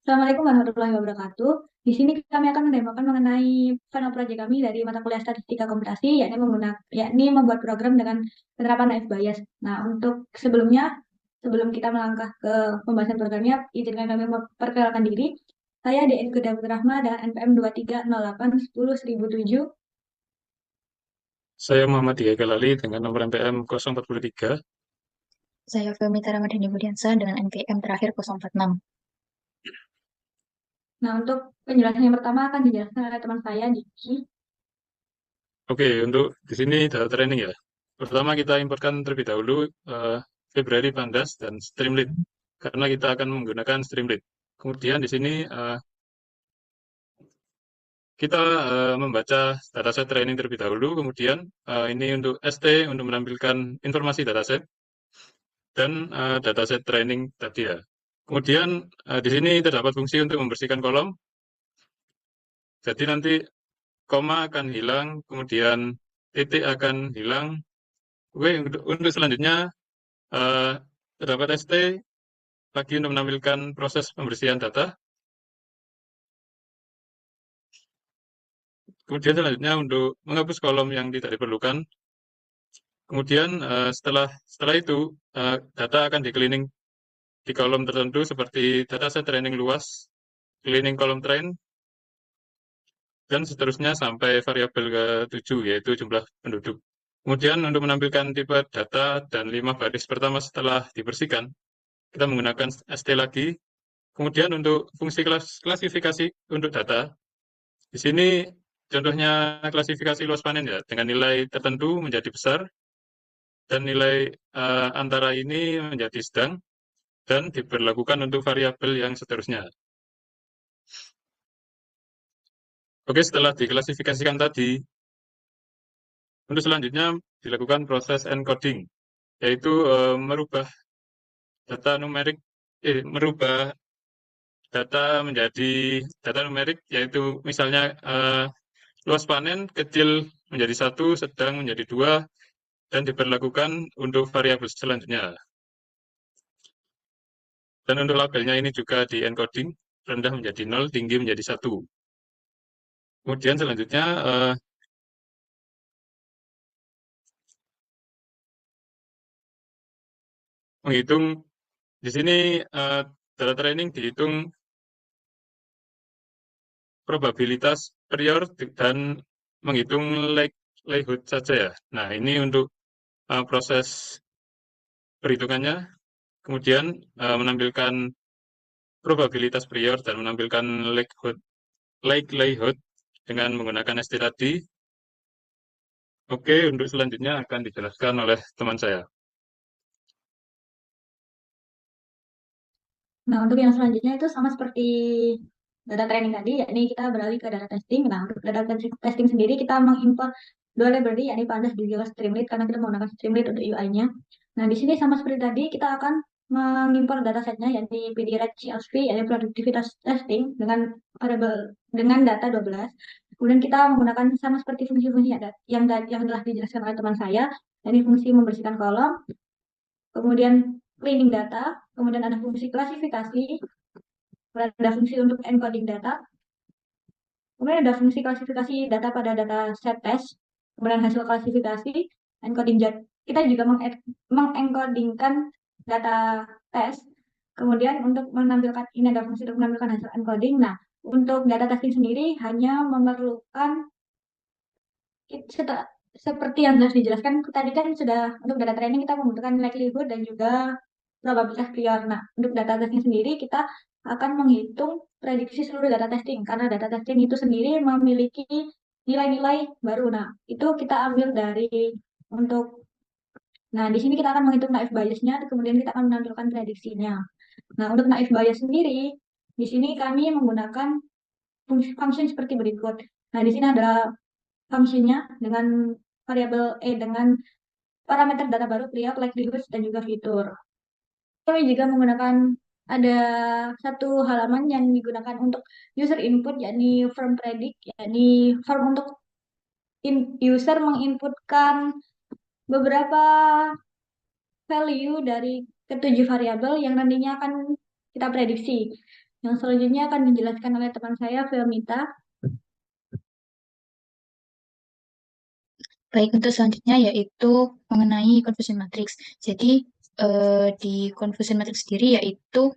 Assalamualaikum warahmatullahi wabarakatuh. Di sini kami akan mendemokan mengenai final project kami dari mata kuliah Statistika Komputasi, yakni membuat program dengan penerapan naive Bayes. Nah, untuk sebelum kita melangkah ke pembahasan programnya, izinkan kami memperkenalkan diri. Saya DN Kuda Rahma dengan NPM 2308101007. Saya Muhammad Diga Galali dengan nomor NPM 043. Saya Filmita Ramadhani Budiansa dengan NPM terakhir 046. Nah, untuk penjelasan yang pertama akan dijelaskan oleh teman saya, Diki. Oke, untuk di sini data training ya. Pertama kita importkan terlebih dahulu February Pandas dan Streamlit karena kita akan menggunakan Streamlit. Kemudian di sini kita membaca dataset training terlebih dahulu. Kemudian ini untuk ST untuk menampilkan informasi dataset dan dataset training tadi ya. Kemudian di sini terdapat fungsi untuk membersihkan kolom. Jadi nanti koma akan hilang, kemudian titik akan hilang. Oke, untuk selanjutnya eh, terdapat ST lagi untuk menampilkan proses pembersihan data. Kemudian selanjutnya untuk menghapus kolom yang tidak diperlukan. Kemudian setelah itu data akan di cleaning di kolom tertentu seperti dataset training luas, cleaning kolom train, dan seterusnya sampai variabel ke-7 yaitu jumlah penduduk. Kemudian untuk menampilkan tipe data dan 5 baris pertama setelah dibersihkan, kita menggunakan ST lagi. Kemudian untuk fungsi klasifikasi untuk data, di sini contohnya klasifikasi luas panen ya, dengan nilai tertentu menjadi besar dan nilai antara ini menjadi sedang dan diberlakukan untuk variabel yang seterusnya. Oke, setelah diklasifikasikan tadi, untuk selanjutnya dilakukan proses encoding, yaitu data numerik, merubah data menjadi data numerik, yaitu misalnya luas panen kecil menjadi 1, sedang menjadi 2, dan diberlakukan untuk variabel selanjutnya. Dan untuk labelnya ini juga di encoding, rendah menjadi 0, tinggi menjadi 1. Kemudian selanjutnya menghitung, di sini data training dihitung probabilitas prior dan menghitung likelihood saja ya. Nah, ini untuk proses perhitungannya, kemudian menampilkan probabilitas prior dan menampilkan likelihood dengan menggunakan ST tadi. Oke, untuk selanjutnya akan dijelaskan oleh teman saya. Nah, untuk yang selanjutnya itu sama seperti data training tadi, yakni kita beralih ke data testing. Nah, untuk data testing sendiri kita mengimport dua library, yakni Pandas dan juga Streamlit, karena kita menggunakan Streamlit untuk UI-nya. Nah, di sini sama seperti tadi, kita akan mengimport datasetnya, yakni PDRED CLSP, yakni produktivitas testing, dengan data 12. Kemudian kita menggunakan sama seperti fungsi-fungsi yang telah dijelaskan oleh teman saya, yakni fungsi membersihkan kolom, kemudian cleaning data, kemudian ada fungsi klasifikasi, ada fungsi untuk encoding data, kemudian ada fungsi klasifikasi data pada data set test, kemudian hasil klasifikasi, encoding kita juga mengencodingkan data test, kemudian untuk menampilkan ini ada fungsi untuk menampilkan hasil encoding. Nah, untuk data testing sendiri hanya memerlukan seperti yang sudah dijelaskan tadi kan sudah untuk data training kita membutuhkan likelihood dan juga probabilitas prior. Nah, untuk data testing sendiri kita akan menghitung prediksi seluruh data testing karena data testing itu sendiri memiliki nilai-nilai baru. Nah, itu kita ambil dari untuk Nah, di sini kita akan menghitung naive Bayes-nya, kemudian kita akan menampilkan prediksinya. Nah, untuk naive Bayes sendiri, di sini kami menggunakan function seperti berikut. Nah, di sini ada fungsinya dengan variabel dengan parameter data baru, prior, likelihood, dan juga fitur. Kami juga menggunakan ada satu halaman yang digunakan untuk user input, yakni form predict, yakni form untuk user menginputkan beberapa value dari ketujuh variabel yang nantinya akan kita prediksi. Yang selanjutnya akan dijelaskan oleh teman saya, Filmita. Baik, untuk selanjutnya yaitu mengenai confusion matrix. Jadi, di confusion matrix sendiri yaitu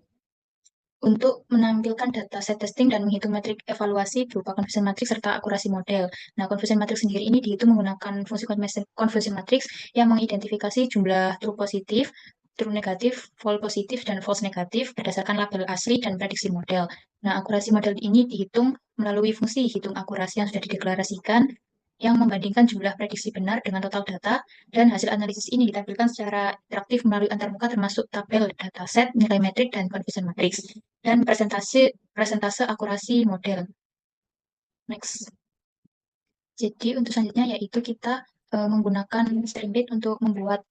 untuk menampilkan data set testing dan menghitung metrik evaluasi berupa confusion matrix serta akurasi model. Nah, confusion matrix sendiri ini dihitung menggunakan fungsi confusion matrix yang mengidentifikasi jumlah true positif, true negatif, false positif, dan false negatif berdasarkan label asli dan prediksi model. Nah, akurasi model ini dihitung melalui fungsi hitung akurasi yang sudah dideklarasikan yang membandingkan jumlah prediksi benar dengan total data, dan hasil analisis ini ditampilkan secara interaktif melalui antarmuka termasuk tabel dataset, nilai metrik, dan confusion matrix, dan presentase akurasi model. Next. Jadi untuk selanjutnya yaitu kita menggunakan Streamlit untuk membuat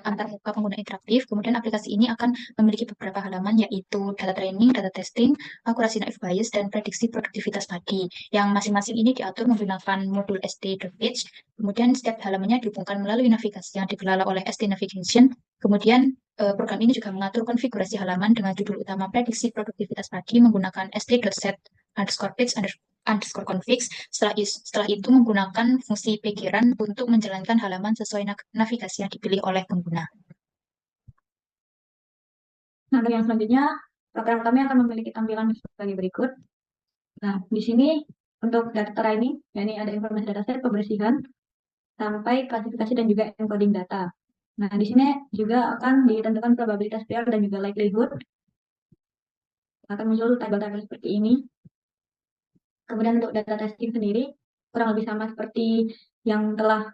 antarmuka pengguna interaktif. Kemudian aplikasi ini akan memiliki beberapa halaman yaitu data training, data testing, akurasi naive Bayes, dan prediksi produktivitas padi. Yang masing-masing ini diatur menggunakan modul SD.page. Kemudian setiap halamannya dihubungkan melalui navigasi yang dikelola oleh SD Navigation. Kemudian program ini juga mengatur konfigurasi halaman dengan judul utama prediksi produktivitas padi menggunakan sd.set_page_config. Setelah itu menggunakan fungsi pikiran untuk menjalankan halaman sesuai navigasi yang dipilih oleh pengguna. Nah, untuk yang selanjutnya, program kami akan memiliki tampilan sebagai berikut. Nah, di sini untuk data training, yakni ada informasi dataset, pembersihan, sampai klasifikasi dan juga encoding data. Nah, di sini juga akan ditentukan probabilitas PR dan juga likelihood. Akan muncul tabel-tabel seperti ini. Kemudian untuk data testing sendiri, kurang lebih sama seperti yang telah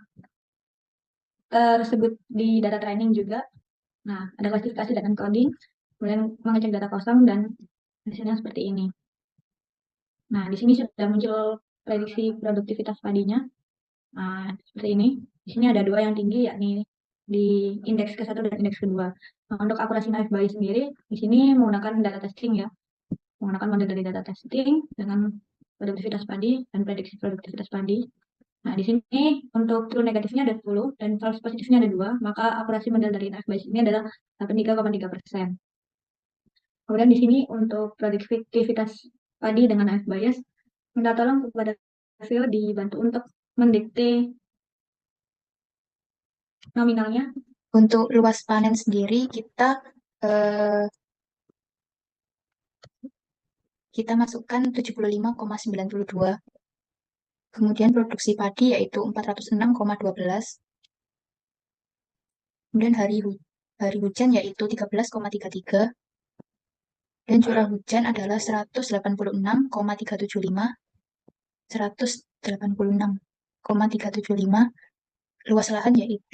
tersebut di data training juga. Nah, ada klasifikasi dan encoding, kemudian mengecek data kosong, dan hasilnya seperti ini. Nah, di sini sudah muncul prediksi produktivitas padinya. Nah, seperti ini. Di sini ada dua yang tinggi, yakni di indeks ke-1 dan indeks kedua. Nah, untuk akurasi naive Bayes sendiri, di sini menggunakan data testing ya. Menggunakan model dari data testing dengan produktivitas padi dan prediksi produktivitas padi. Nah, di sini untuk true negatifnya ada 10 dan false positifnya ada 2, maka akurasi model dari naive Bayes ini adalah 83,3%. Kemudian di sini untuk produktivitas padi dengan naive Bayes, minta tolong kepada Phil dibantu untuk mendikte nominalnya. Untuk luas panen sendiri kita masukkan 75,92. Kemudian produksi padi yaitu 406,12. Kemudian hari hujan yaitu 13,33. Dan curah hujan adalah 186,375. 186,375. Luas lahan yaitu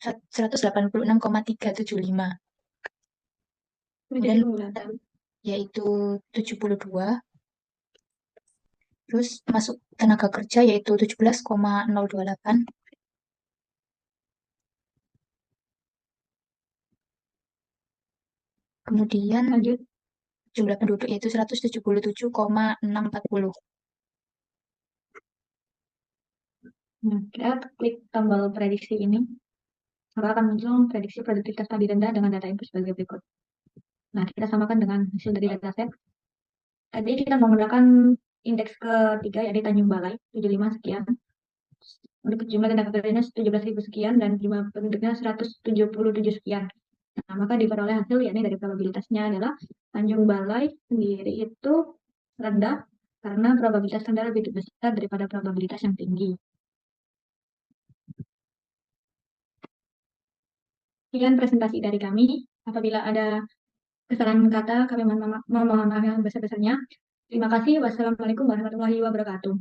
186,375. Kemudian yaitu 72. Terus masuk tenaga kerja yaitu 17,028. Kemudian lanjut jumlah penduduk yaitu 177,640. Nah, kita klik tombol prediksi ini, maka akan muncul prediksi produktivitas padi rendah dengan data input sebagai berikut. Nah, kita samakan dengan hasil dari dataset. Tadi kita menggunakan indeks ketiga, yaitu Tanjung Balai, 75 sekian. Untuk jumlah tenaga kerjanya 17.000 sekian dan jumlah penduduknya 177 sekian. Nah, maka diperoleh hasil yakni dari probabilitasnya adalah Tanjung Balai sendiri itu rendah karena probabilitas rendah lebih besar daripada probabilitas yang tinggi. Sekian presentasi dari kami. Apabila ada kesalahan kata, kami mohon maaf yang besar-besarnya. Terima kasih. Wassalamualaikum warahmatullahi wabarakatuh.